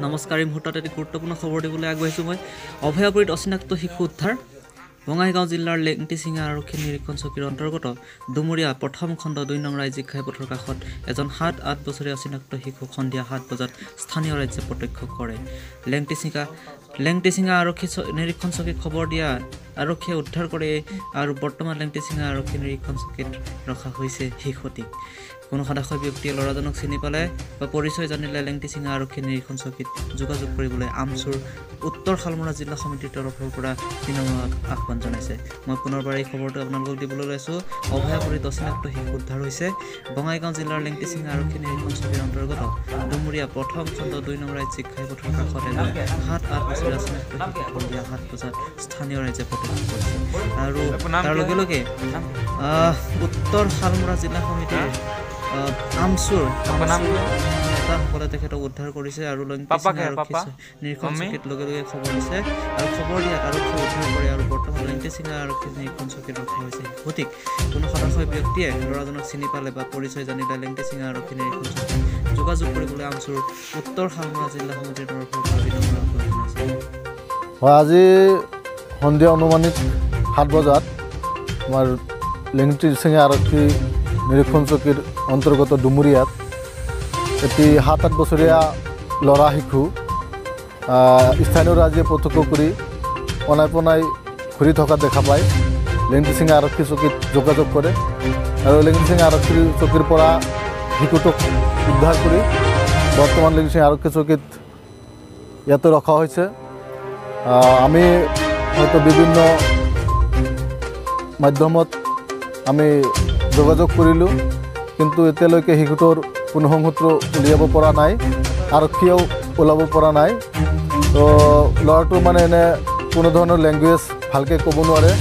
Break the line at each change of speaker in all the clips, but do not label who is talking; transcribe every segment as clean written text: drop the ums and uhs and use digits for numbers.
নমস্কাৰ। এই মুহূৰ্তত এটি গুৰুত্বপূৰ্ণ খবৰ দিবলৈ আগবাঢ়িছোঁ মই। অভয়াপুৰীত অচিনাক্ত শিশু উদ্ধাৰ। বঙাইগাঁও জিলাৰ লেংটিচিঙা আৰক্ষী নিৰীক্ষণ চকীৰ অন্তৰ্গত ডুমুৰিয়া প্ৰথম খণ্ড ২ নং ৰাজ্যিক ঘাইপথৰ কাষত এজন ৭-৮ বছৰীয়া অচিনাক্ত শিশুক সন্ধিয়া ৭ বজাত স্থানীয় ৰাইজে প্ৰত্যক্ষ কৰে। লেংটিচিঙা আৰক্ষী নিৰীক্ষণ চকীক খবৰ দিয়া আৰক্ষীয়ে উদ্ধাৰ কৰে আৰু বৰ্তমান লেংটিচিঙা আৰক্ষী নিৰীক্ষণ চকীত ৰখা হৈছে শিশুটিক। কোনো সদাশয় ব্যক্তিয়ে ল'ৰাজনক চিনি পালে বা পৰিচয় জানিলে লেংটিচিঙা আৰক্ষী নিৰীক্ষণ চকীত যোগাযোগ কৰিবলৈ আমচুৰ উত্তৰ শালমৰা জিলা সমিতিৰ তৰফৰ পৰা বিনম্ৰ আহ্বান জনাইছে। মই পুনৰবাৰ এই খবৰটো আপোনালোকক দিবলৈ লৈছোঁ। অভয়াপুৰীত অচিনাক্ত শিশু উদ্ধাৰ হৈছে। বঙাইগাঁও জিলাৰ লেংটিচিঙা আৰক্ষী নিৰীক্ষণ চকীৰ অন্তৰ্গত ডুমুৰিয়া প্ৰথম খণ্ড ২ নং ৰাজ্যিক ঘাইপথৰ কাষত এজন ৭-৮ বছৰীয়া অচিনাক্ত শিশুক সন্ধিয়া ৭ বজাত স্থানীয় ৰাইজে প্ৰত্যক্ষ কৰিছে আৰু তাৰ লগে লগে উত্তৰ শালমৰা জিলা সমিতিৰ আমচুৰ নেতাসকলে তেখেতক উদ্ধাৰ কৰিছে আৰু লেংটিচিঙা আৰক্ষী নিৰীক্ষণ চকীত লগে লগে খবৰ দিছে আৰু খবৰ দিয়াত আৰক্ষীয়ে উদ্ধাৰ কৰে আৰু বৰ্তমান লেংটিচিঙা আৰক্ষী নিৰীক্ষণ চকীত ৰখা হৈছে শিশুটিক। কোনো সদাশয় ব্যক্তিয়ে ল'ৰাজনক চিনি পালে বা পৰিচয় জানিলে লেংটিচিঙা আৰক্ষী নিৰীক্ষণ চকীত যোগাযোগ কৰিবলৈ আমচুৰ উত্তৰ শালমৰা জিলা সমিতিৰ তৰফৰ পৰা বিনম্ৰ আহ্বান জনাইছে।
আজি সন্ধিয়া অনুমানিক ৭ বজাত আমাৰ লেংটিচিঙা আৰক্ষী নিৰীক্ষণ চকীৰ অন্তৰ্গত ডুমুৰিয়াত এটি ৭-৮ বছৰীয়া ল'ৰা শিশু স্থানীয় ৰাইজে প্ৰত্যক্ষ কৰি অনাই ঘূৰি থকা দেখা পায়। লেংটিচিঙা আৰক্ষী চকীত যোগাযোগ কৰে আৰু লেংটিচিঙা আৰক্ষী চকীৰ পৰা শিশুটোক উদ্ধাৰ কৰি বৰ্তমান লেংটিচিঙা আৰক্ষী চকীত ইয়াতে ৰখা হৈছে। আমি হয়তো বিভিন্ন মাধ্যমত আমি যোগাযোগ কৰিলোঁ, কিন্তু এতিয়ালৈকে শিশুটোৰ কোনো সংসূত্ৰ উলিয়াব পৰা নাই, আৰক্ষীয়েও ওলাব পৰা নাই। তো ল'ৰাটো মানে এনে কোনো ধৰণৰ লেংগুৱেজ ভালকৈ ক'ব নোৱাৰে,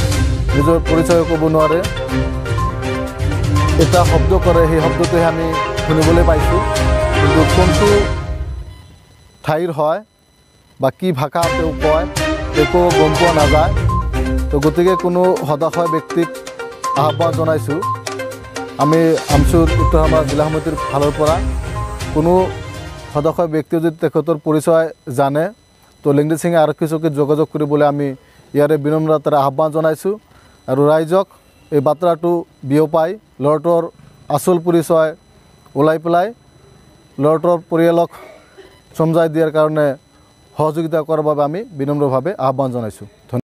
নিজৰ পৰিচয় ক'ব নোৱাৰে। এটা শব্দ কৰে, সেই শব্দটোহে আমি শুনিবলৈ পাইছোঁ, কিন্তু কোনটো ঠাইৰ হয় বা কি ভাষা তেওঁ কয় একো গম পোৱা নাযায়। তো গতিকে কোনো সদাশয় ব্যক্তিক আহ্বান জনাইছোঁ, আমি আমচুৰ উত্তৰ শালমৰা জিলা সমিতিৰ ফালৰ পৰা কোনো সদাশয় ব্যক্তিয়ে যদি তেখেতৰ পৰিচয় জানে তো লেংটিচিঙা আৰক্ষী চকীত যোগাযোগ কৰিবলৈ আমি ইয়াৰে বিনম্ৰতাৰে আহ্বান জনাইছোঁ আৰু ৰাইজক এই বাৰ্তাটো বিয়পাই ল'ৰাটোৰ আচল পৰিচয় ওলাই পেলাই ল'ৰাটোৰ পৰিয়ালক চমজাই দিয়াৰ কাৰণে সহযোগিতা কৰাৰ বাবে আমি বিনম্ৰভাৱে আহ্বান জনাইছোঁ।